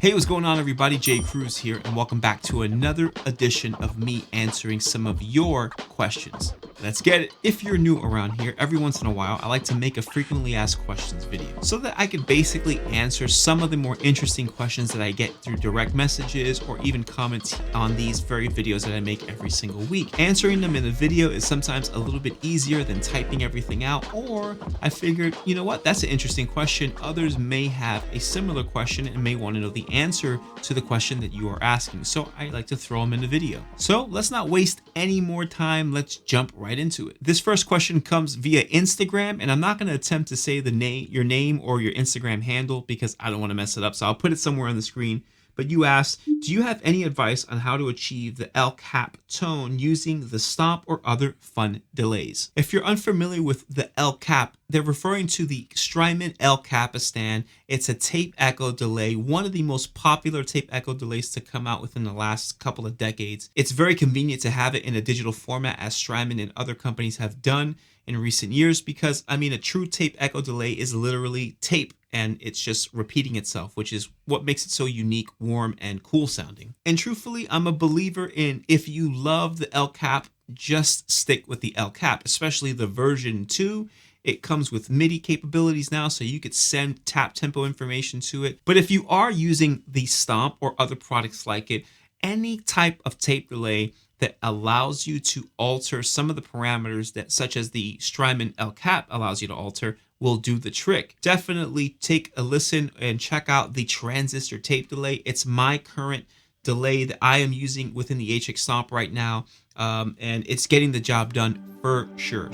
Hey, what's going on, everybody? Cruz here, and welcome back to another edition of me answering some of your questions. Let's get it. If you're new around here, every once in a while, I like to make a frequently asked questions video so that I can basically answer some of the more interesting questions that I get through direct messages or even comments on these very videos that I make every single week. Answering them in a video is sometimes a little bit easier than typing everything out, or I figured, you know what, that's an interesting question. Others may have a similar question and may want to know the answer to the question that you are asking. So I like to throw them in the video. So let's not waste any more time. Let's jump right into it. This first question comes via Instagram, and I'm not going to attempt to say your name or your Instagram handle because I don't want to mess it up. So I'll put it somewhere on the screen. But you asked, do you have any advice on how to achieve the El Cap tone using the stomp or other fun delays? If you're unfamiliar with the El Cap, they're referring to the Strymon El Capistan. It's a tape echo delay, one of the most popular tape echo delays to come out within the last couple of decades. It's very convenient to have it in a digital format, as Strymon and other companies have done in recent years, because a true tape echo delay is literally tape and it's just repeating itself, which is what makes it so unique, warm, and cool sounding. And truthfully, I'm a believer in, if you love the El Cap, just stick with the El Cap, especially the version 2. It comes with MIDI capabilities now, so you could send tap tempo information to it. But if you are using the Stomp or other products like it, any type of tape delay that allows you to alter some of the parameters that, such as the Strymon El Cap allows you to alter, will do the trick. Definitely take a listen and check out the transistor tape delay. It's my current delay that I am using within the HX Stomp right now, and it's getting the job done for sure.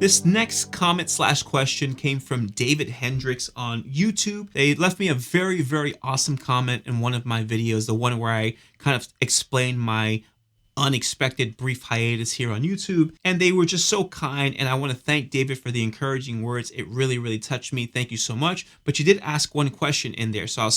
This next comment/question came from David Hendricks on YouTube. They left me a very, very awesome comment in one of my videos, the one where I kind of explained my unexpected brief hiatus here on YouTube. And they were just so kind, and I want to thank David for the encouraging words. It really, really touched me. Thank you so much. But you did ask one question in there, so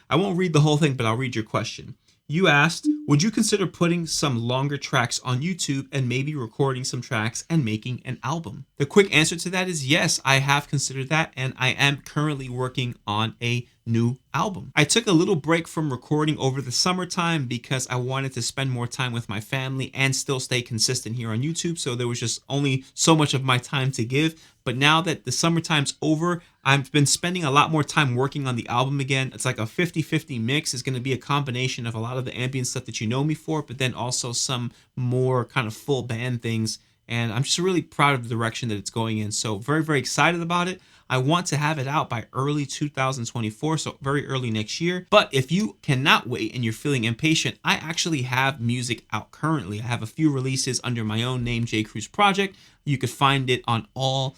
I won't read the whole thing, but I'll read your question. You asked, would you consider putting some longer tracks on YouTube and maybe recording some tracks and making an album? The quick answer to that is yes, I have considered that, and I am currently working on a new album. I took a little break from recording over the summertime because I wanted to spend more time with my family and still stay consistent here on YouTube, so there was just only so much of my time to give. But now that the summertime's over, I've been spending a lot more time working on the album again. It's like a 50-50 mix. It's going to be a combination of a lot of the ambient stuff that you know me for, but then also some more kind of full band things. And I'm just really proud of the direction that it's going in. So very, very excited about it. I want to have it out by early 2024, so very early next year. But if you cannot wait and you're feeling impatient, I actually have music out currently. I have a few releases under my own name, Cruz Project. You could find it on all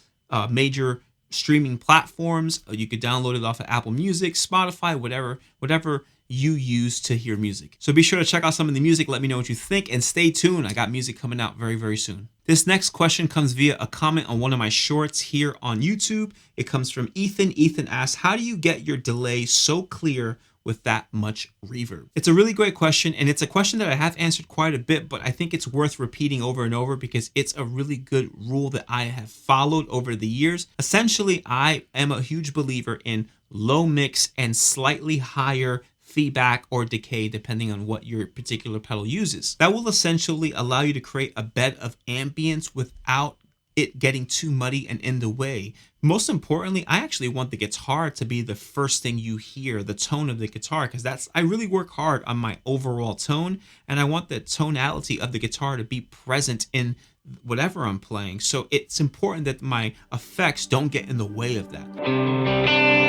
major streaming platforms. You could download it off of Apple Music, Spotify, whatever you use to hear music. So be sure to check out some of the music. Let me know what you think, and stay tuned. I got music coming out very, very soon. This next question comes via a comment on one of my shorts here on YouTube. It comes from Ethan. Ethan asks, how do you get your delay so clear with that much reverb? It's a really great question, and it's a question that I have answered quite a bit, but I think it's worth repeating over and over because it's a really good rule that I have followed over the years. Essentially, I am a huge believer in low mix and slightly higher feedback or decay depending on what your particular pedal uses. That will essentially allow you to create a bed of ambience without it getting too muddy and in the way. Most importantly, I actually want the guitar to be the first thing you hear, the tone of the guitar, because I really work hard on my overall tone, and I want the tonality of the guitar to be present in whatever I'm playing. So it's important that my effects don't get in the way of that.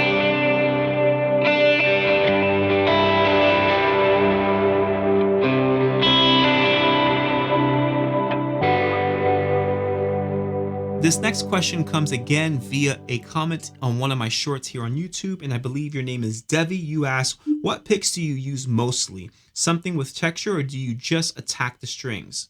This This next question comes again via a comment on one of my shorts here on YouTube, and I believe your name is Devi. You ask, what picks do you use mostly? Something with texture, or do you just attack the strings?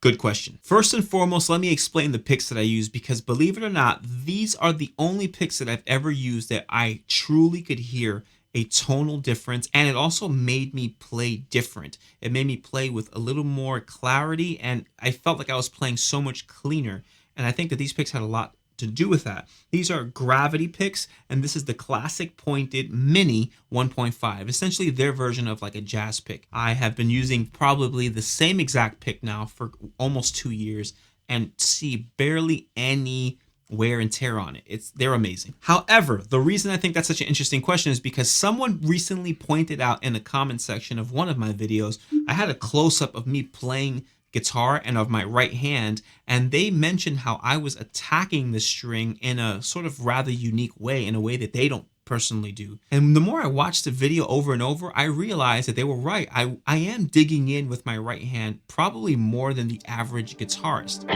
Good question. First and foremost, let me explain the picks that I use, because believe it or not, these are the only picks that I've ever used that I truly could hear a tonal difference, and it also made me play different. It made me play with a little more clarity, and I felt like I was playing so much cleaner. And I think that these picks had a lot to do with that. These are gravity picks, and this is the classic pointed mini 1.5, essentially their version of like a jazz pick. I have been using probably the same exact pick now for almost 2 years and see barely any wear and tear on it. They're amazing. However, the reason I think that's such an interesting question is because someone recently pointed out in the comment section of one of my videos, I had a close-up of me playing guitar and of my right hand, and they mentioned how I was attacking the string in a sort of rather unique way, in a way that they don't personally do. And the more I watched the video over and over, I realized that they were right. I am digging in with my right hand probably more than the average guitarist.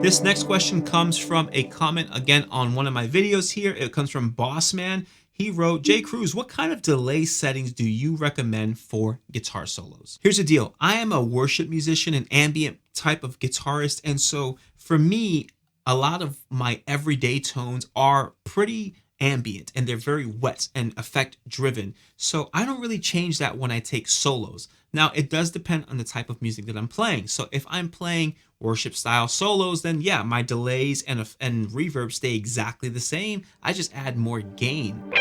This next question comes from a comment again on one of my videos here. It comes from Bossman. He wrote, J. Cruz, what kind of delay settings do you recommend for guitar solos? Here's the deal. I am a worship musician, an ambient type of guitarist. And so for me, a lot of my everyday tones are pretty ambient and they're very wet and effect driven. So I don't really change that when I take solos. Now, it does depend on the type of music that I'm playing. So if I'm playing worship style solos, then yeah, my delays and reverb stay exactly the same. I just add more gain.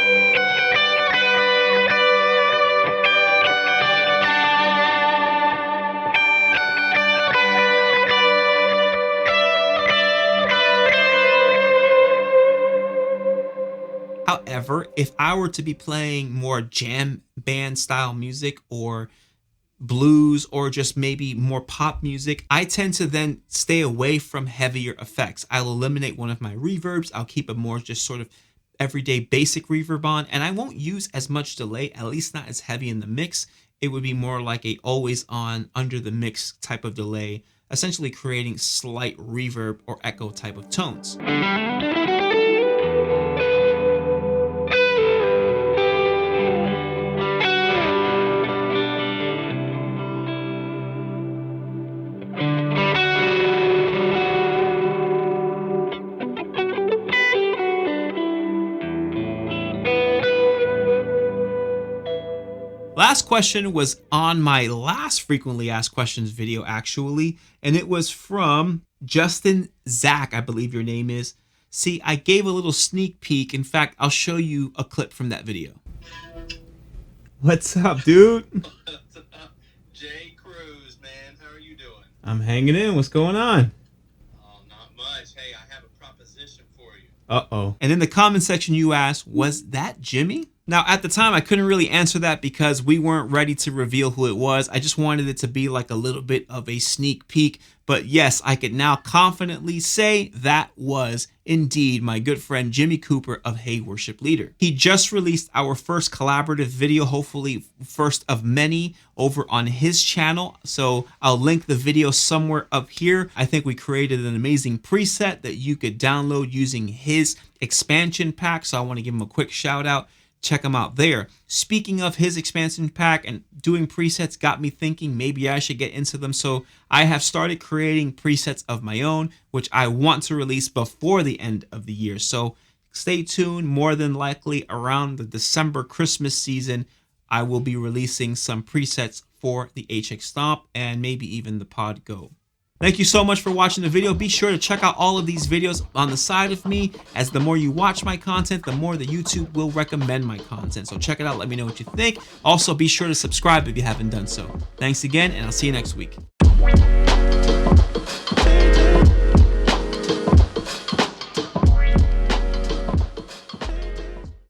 However, if I were to be playing more jam band style music or blues or just maybe more pop music, I tend to then stay away from heavier effects. I'll eliminate one of my reverbs. I'll keep a more just sort of everyday basic reverb on, and I won't use as much delay, at least not as heavy in the mix. It would be more like a always on under the mix type of delay, essentially creating slight reverb or echo type of tones. Last question was on my last frequently asked questions video, actually, and it was from Justin Zach, I believe your name is. See, I gave a little sneak peek. In fact, I'll show you a clip from that video. What's up, dude? What's up? J. Cruz, man. How are you doing? I'm hanging in. What's going on? Oh, not much. Hey, I have a proposition for you. Uh-oh. And in the comment section, you asked, was that Jimmy? Now, at the time, I couldn't really answer that because we weren't ready to reveal who it was. I just wanted it to be like a little bit of a sneak peek. But yes, I could now confidently say that was indeed my good friend Jimmy Cooper of Hey Worship Leader. He just released our first collaborative video, hopefully first of many, over on his channel. So I'll link the video somewhere up here. I think we created an amazing preset that you could download using his expansion pack. So I want to give him a quick shout out. Check him out there. Speaking of his expansion pack and doing presets got me thinking maybe I should get into them. So I have started creating presets of my own, which I want to release before the end of the year. So stay tuned. More than likely around the December Christmas season, I will be releasing some presets for the HX Stomp and maybe even the Pod Go. Thank you so much for watching the video. Be sure to check out all of these videos on the side of me, as the more you watch my content, the more the YouTube will recommend my content. So check it out. Let me know what you think. Also, be sure to subscribe if you haven't done so. Thanks again, and I'll see you next week.